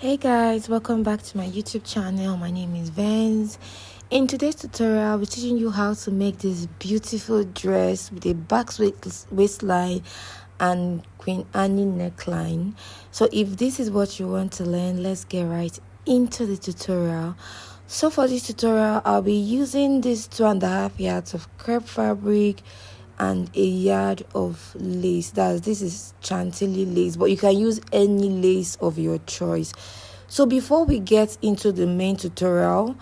Hey guys, welcome back to my YouTube channel. My name is Vance. In today's tutorial, I'll be teaching you how to make this beautiful dress with a basque waistline and Queen Annie neckline. So if this is what you want to learn, let's get right into the tutorial. So for this tutorial, I'll be using this 2.5 yards of crepe fabric and a yard of lace. This is chantilly lace, but you can use any lace of your choice. So before we get into the main tutorial,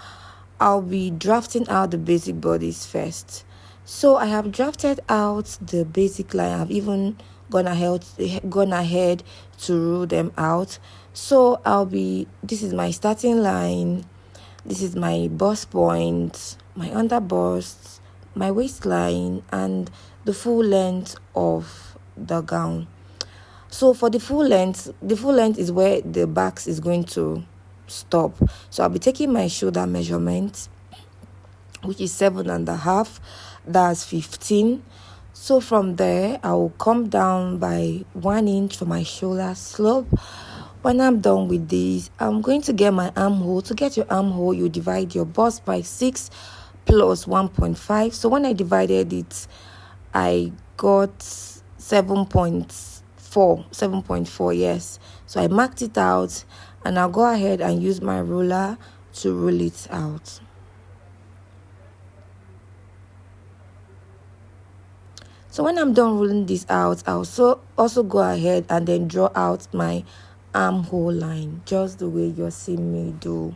I'll be drafting out the basic bodice first. So I have drafted out the basic line. I've even gone ahead to rule them out. So this is my starting line, this is my bust point, my under bust, my waistline, and the full length of the gown. So for the full length is where the back is going to stop. So I'll be taking my shoulder measurement, which is 7.5, that's 15. So from there I will come down by 1 inch for my shoulder slope. When I'm done with this, I'm going to get my armhole. To get your armhole, you divide your bust by 6 plus 1.5. So when I divided it, I got 7.4, yes. So I marked it out, and I'll go ahead and use my ruler to rule it out. So when I'm done ruling this out, I'll also go ahead and then draw out my armhole line, just the way you're seeing me do.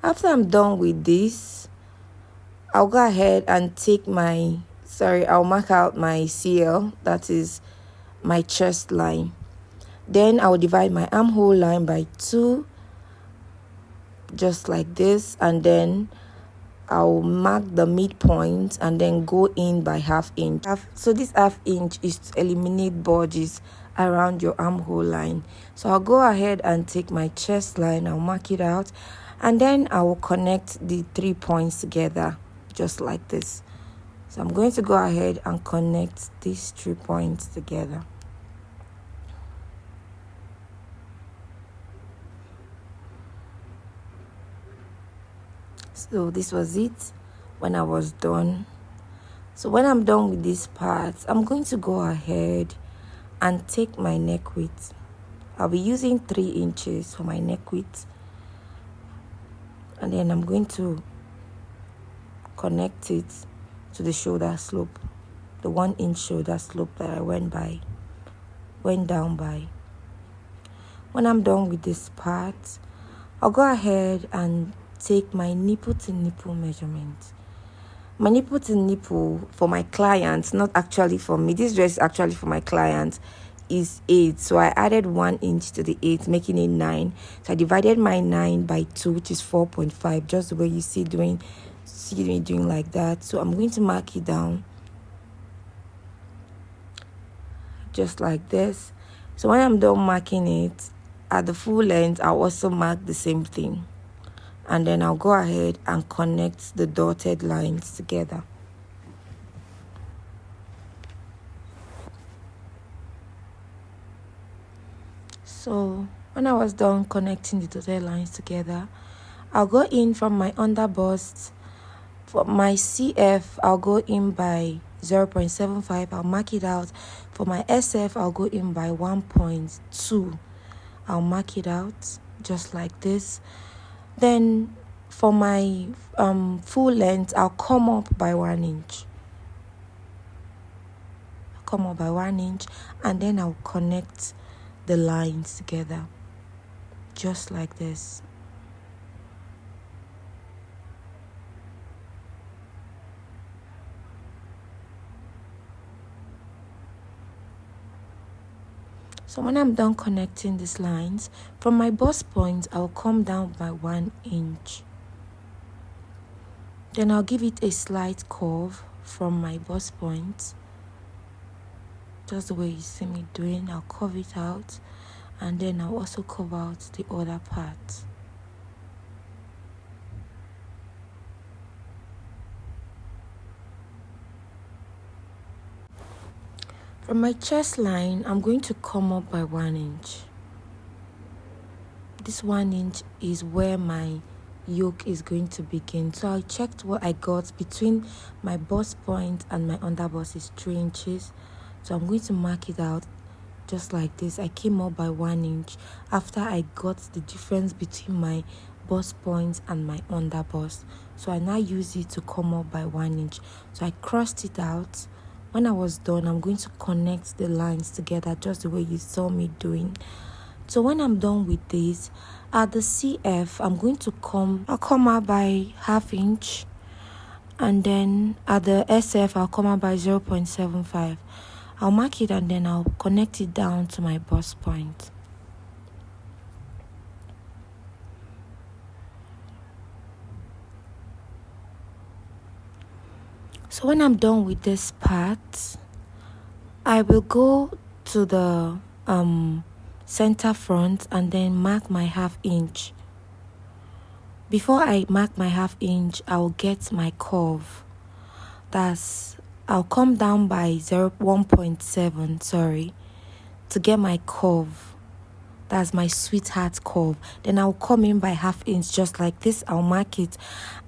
After I'm done with this, I'll go ahead and I'll mark out my CL, that is my chest line. Then I'll divide my armhole line by 2, just like this, and then I'll mark the midpoint and then go in by ½ inch. So this ½ inch is to eliminate bulges around your armhole line. So I'll go ahead and take my chest line, I'll mark it out, and then I will connect the 3 points together, just like this. So I'm going to go ahead and connect these 3 points together. So this was it when I was done. So when I'm done with this part, I'm going to go ahead and take my neck width. I'll be using 3 inches for my neck width, and then I'm going to connect it to the shoulder slope, the 1 inch shoulder slope that I went down by. When I'm done with this part, I'll go ahead and take my nipple to nipple measurement. My nipple to nipple for my client, not actually for me, this dress is actually for my client, is 8. So I added 1 inch to the 8, making it 9. So I divided my 9 by 2, which is 4.5, just the way you see me doing like that. So I'm going to mark it down just like this. So when I'm done marking it at the full length, I'll also mark the same thing, and then I'll go ahead and connect the dotted lines together. So when I was done connecting the dotted lines together, I'll go in from my under bust. For my CF, I'll go in by 0.75. I'll mark it out. For my SF, I'll go in by 1.2. I'll mark it out just like this. Then for my full length, I'll come up by 1 inch. And then I'll connect the lines together just like this. So when I'm done connecting these lines, from my bust point, I'll come down by 1 inch. Then I'll give it a slight curve from my bust point, just the way you see me doing. I'll curve it out, and then I'll also curve out the other part. From my chest line, I'm going to come up by 1 inch. This 1 inch is where my yoke is going to begin. So I checked what I got between my bust point and my underbust is 3 inches. So I'm going to mark it out just like this. I came up by 1 inch after I got the difference between my bust point and my underbust. So I now use it to come up by 1 inch. So I crossed it out. When I was done, I'm going to connect the lines together just the way you saw me doing. So when I'm done with this, at the CF, I'll come out by 1/2 inch. And then at the SF, I'll come out by 0.75. I'll mark it and then I'll connect it down to my bust point. So when I'm done with this part, I will go to the center front and then mark my 1/2 inch. Before I mark my 1/2 inch, I'll get my curve. I'll come down by 1.7, to get my curve. That's my sweetheart curve. Then I'll come in by 1/2 inch just like this. I'll mark it.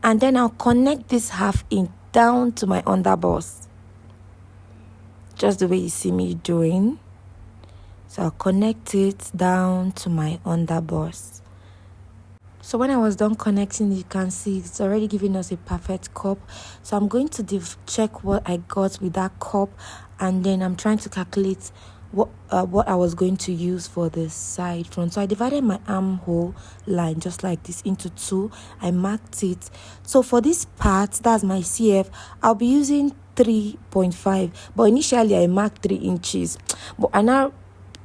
And then I'll connect this 1/2 inch down to my underbust. Just the way you see me doing. So I'll connect it down to my underbust. So when I was done connecting, you can see it's already giving us a perfect cup. So I'm going to check what I got with that cup, and then I'm trying to calculate what I was going to use for the side front. So I divided my armhole line just like this into 2. I marked it. So for this part, that's my CF, I'll be using 3.5, but initially I marked 3 inches, but I now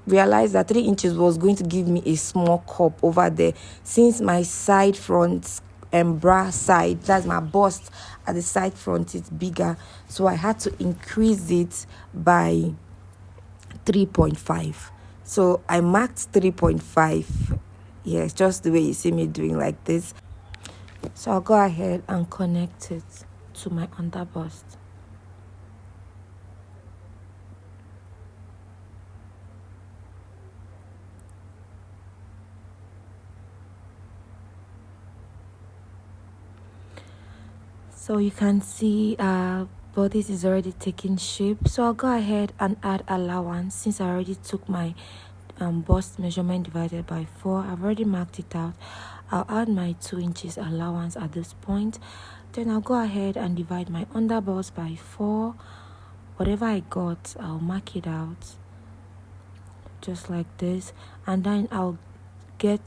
realized that 3 inches was going to give me a small cup over there, since my side front and bra side, that's my bust at the side front, is bigger. So I had to increase it by 3.5. So I marked 3.5. Yes, just the way you see me doing like this. So I'll go ahead and connect it to my underbust. So you can see bodice is already taking shape. So I'll go ahead and add allowance, since I already took my bust measurement divided by 4. I've already marked it out. I'll add my 2 inches allowance at this point. Then I'll go ahead and divide my underbust by 4. Whatever I got, I'll mark it out just like this, and then I'll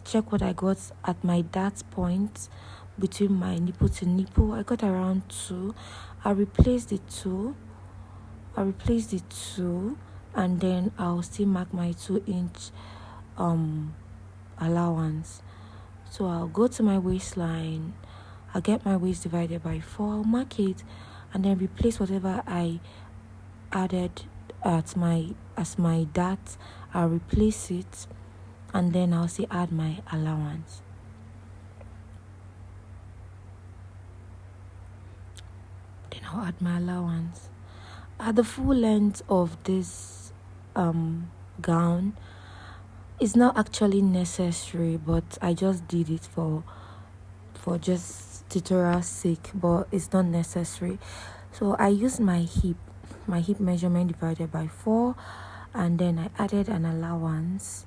check what I got at my dart point between my nipple to nipple. I got around 2. I'll replace the 2, and then I'll still mark my 2 inch allowance. So I'll go to my waistline, I'll get my waist divided by 4, I'll mark it, and then replace whatever I added as my dart. I'll replace it, and then I'll still add my allowance. Then I'll add my allowance. At the full length of this gown, it's not actually necessary, but I just did it for just tutorial sake, but it's not necessary. So I used my hip measurement divided by 4, and then I added an allowance,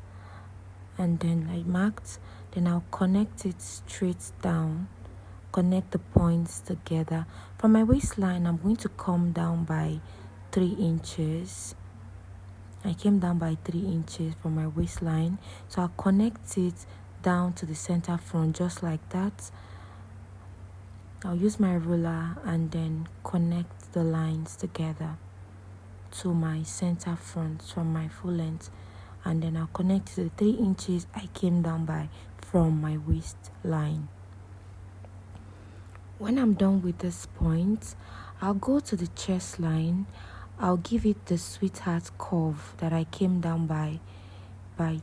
and then I marked. Then I'll connect it straight down, connect the points together. From my waistline, I'm going to come down by 3 inches. I came down by 3 inches from my waistline, so I'll connect it down to the center front just like that. I'll use my ruler and then connect the lines together to my center front from my full length, and then I'll connect to the 3 inches I came down by from my waistline. When I'm done with this point, I'll go to the chest line. I'll give it the sweetheart curve that I came down by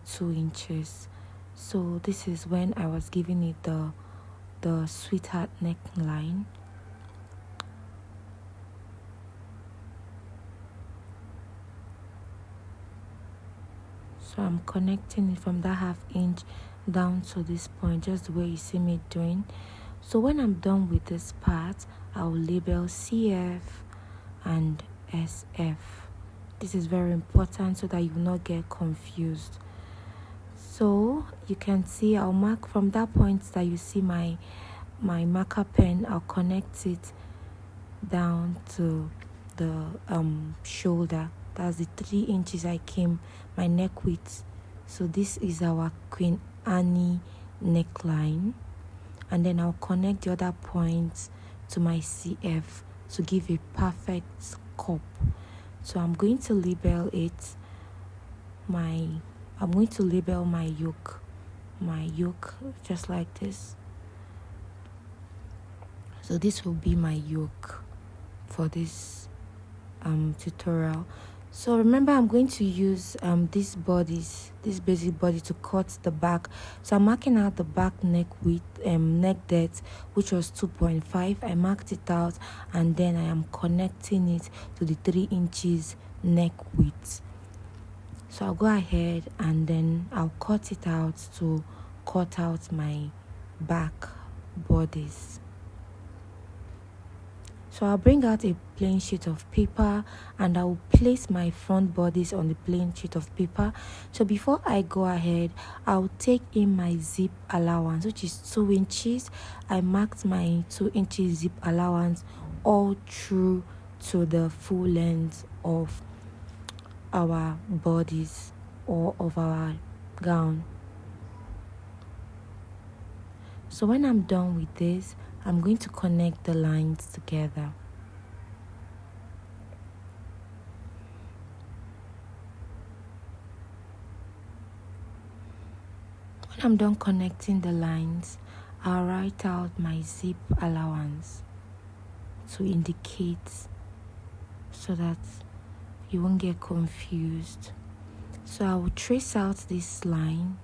2 inches. So this is when I was giving it the sweetheart neckline. So I'm connecting it from that 1/2 inch down to this point, just the way you see me doing. So when I'm done with this part, I'll label CF and SF. This is very important so that you will not get confused. So you can see I'll mark from that point that you see my marker pen. I'll connect it down to the shoulder. That's the 3 inches I came my neck width. So this is our Queen Annie neckline, and then I'll connect the other points to my CF to give a perfect cup. So I'm going to label it my yoke just like this. So this will be my yoke for this tutorial. So remember, I'm going to use this basic body to cut the back. So I'm marking out the back neck width, neck depth, which was 2.5. I marked it out, and then I am connecting it to the 3 inches neck width. So I'll go ahead and then I'll cut it out to cut out my back bodice. So I'll bring out a plain sheet of paper and I'll place my front bodice on the plain sheet of paper. So before I go ahead, I'll take in my zip allowance, which is 2 inches. I marked my 2 inches zip allowance all through to the full length of our bodies or of our gown. So when I'm done with this, I'm going to connect the lines together. When I'm done connecting the lines, I'll write out my zip allowance to indicate so that you won't get confused. So I will trace out this line.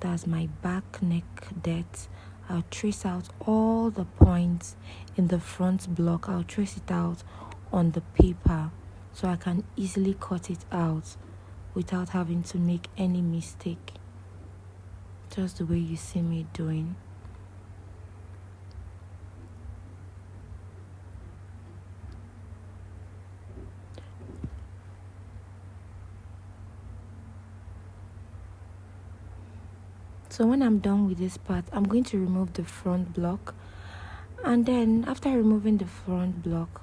That's my back neck depth. I'll trace out all the points in the front block. I'll trace it out on the paper so I can easily cut it out without having to make any mistake. Just the way you see me doing. So when I'm done with this part, I'm going to remove the front block, and then after removing the front block,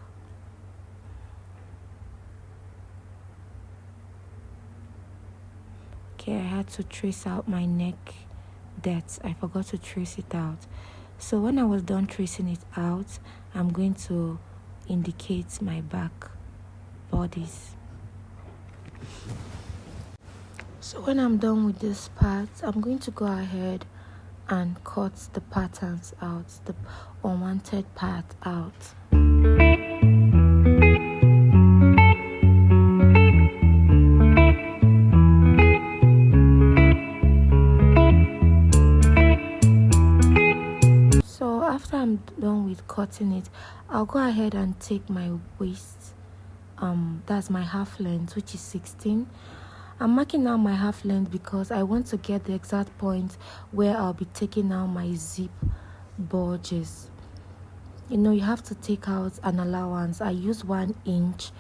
I had to trace out my neck depth. I forgot to trace it out. So when I was done tracing it out, I'm going to indicate my back bodice. So when I'm done with this part, I'm going to go ahead and cut the patterns out, the unwanted part out. So after I'm done with cutting it, I'll go ahead and take my waist, that's my half length, which is 16. I'm marking out my half length because I want to get the exact point where I'll be taking out my zip bulges. You know, you have to take out an allowance. I use 1 inch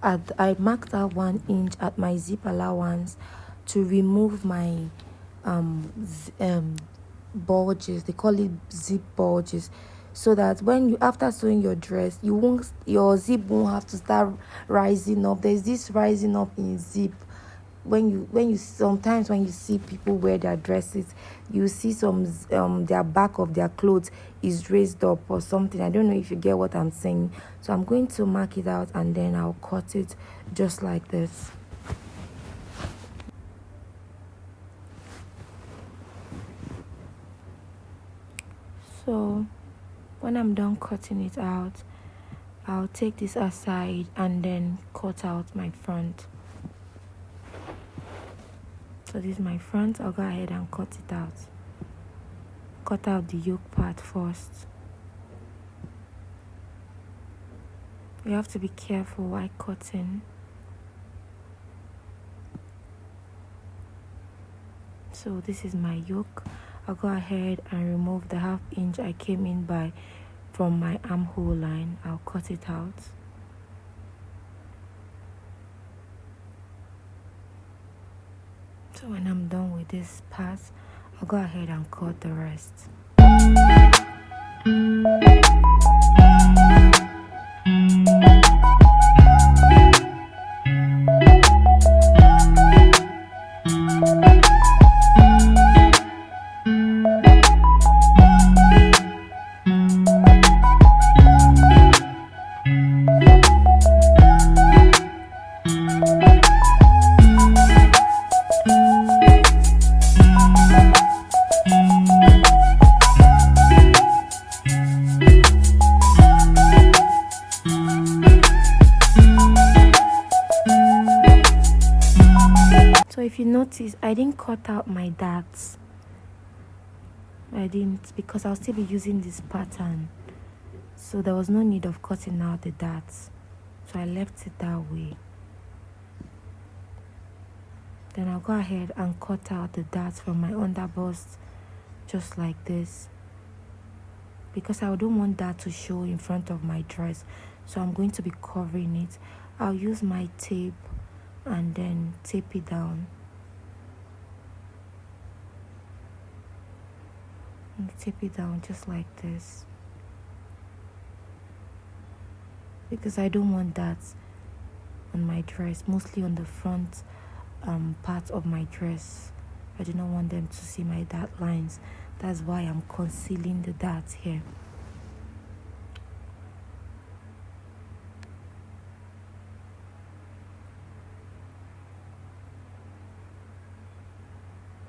I marked out 1 inch at my zip allowance to remove my bulges. They call it zip bulges, so that when you, after sewing your dress, your zip won't have to start rising up. There's this rising up in zip when you sometimes when you see people wear their dresses, you see some their back of their clothes is raised up or something. I don't know if you get what I'm saying. So I'm going to mark it out and then I'll cut it just like this. So when I'm done cutting it out, I'll take this aside and then cut out my front. So this is my front. I'll go ahead and cut it out. Cut out the yoke part first. You have to be careful while cutting. So this is my yoke. I'll go ahead and remove the 1/2 inch I came in by from my armhole line. I'll cut it out. So when I'm done with this part, I'll go ahead and cut the rest. So if you notice, I didn't cut out my darts. I didn't, because I'll still be using this pattern. So there was no need of cutting out the darts. So I left it that way. Then I'll go ahead and cut out the darts from my underbust, just like this. Because I don't want that to show in front of my dress. So I'm going to be covering it. I'll use my tape and then tape it down. And tape it down just like this. Because I don't want that on my dress, mostly on the front part of my dress. I do not want them to see my dart lines. That's why I'm concealing the darts here.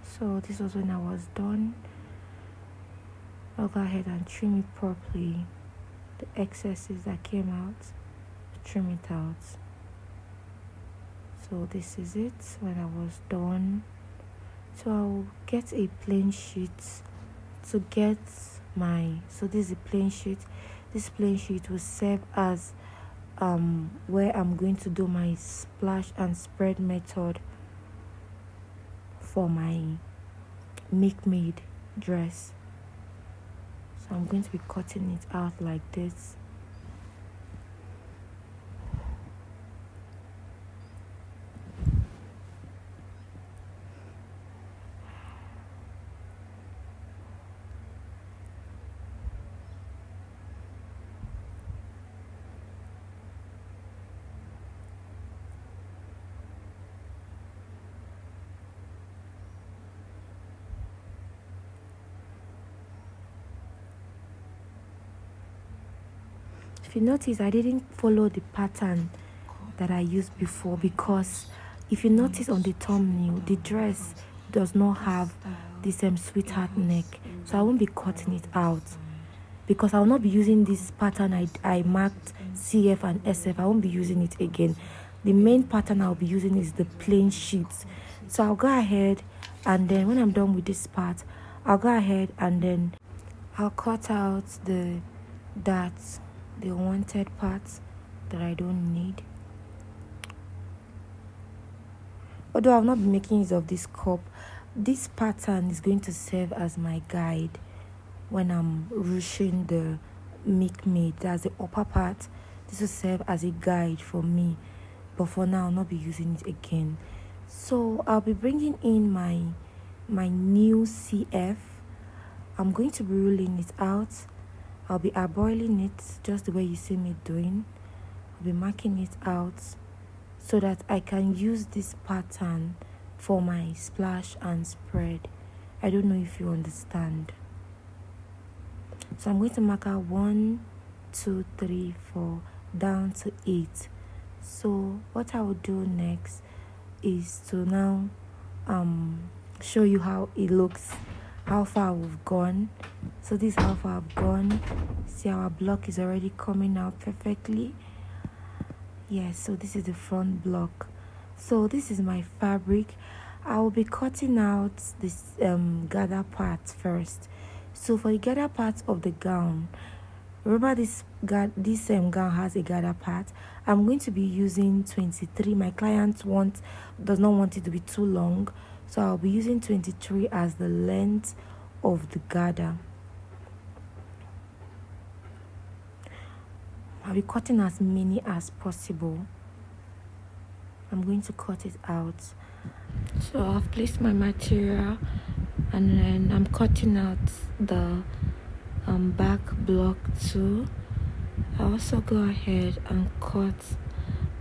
So this was when I was done. I'll go ahead and trim it properly. The excesses that came out, trim it out. So this is it when I was done. So I'll get a plain sheet to get so this is a plain sheet. This plain sheet will serve as where I'm going to do my splash and spread method for my milkmaid dress. So I'm going to be cutting it out like this. If you notice, I didn't follow the pattern that I used before, because if you notice on the thumbnail, the dress does not have this sweetheart neck, so I won't be cutting it out, because I will not be using this pattern I marked CF and SF. I won't be using it again. The main pattern I'll be using is the plain sheets. So I'll go ahead, and then when I'm done with this part, I'll go ahead and then I'll cut out the unwanted parts that I don't need. Although I'll not be making use of this cup, this pattern is going to serve as my guide when I'm ruching the milkmaid. That's the upper part. This will serve as a guide for me, but for now I'll not be using it again. So I'll be bringing in my new CF. I'm going to be ruling it out. I'll be eyeballing it just the way you see me doing. I'll be marking it out so that I can use this pattern for my splash and spread. I don't know if you understand. So I'm going to mark out 1, 2, 3, 4 down to 8. So what I will do next is to now show you how it looks, how far we've gone. So this is how far I've gone. See, our block is already coming out perfectly. Yes, so this is the front block. So this is my fabric. I will be cutting out this gather part first. So for the gather part of the gown, remember this gown has a gather part. I'm going to be using 23. My client does not want it to be too long, So I'll be using 23 as the length of the garter. I'll be cutting as many as possible. I'm going to cut it out. So I've placed my material, and then I'm cutting out the back block too. I also go ahead and cut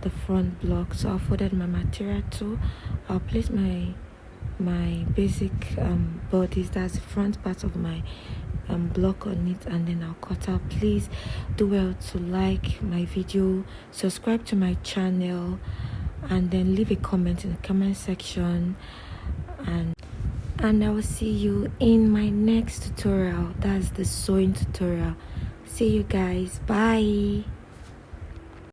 the front block. So I folded my material too. I'll place my basic bodice, that's the front part of my block on it, and then I'll cut out. Please do well to like my video, subscribe to my channel, and then leave a comment in the comment section, and I will see you in my next tutorial. That's the sewing tutorial. See you guys. Bye.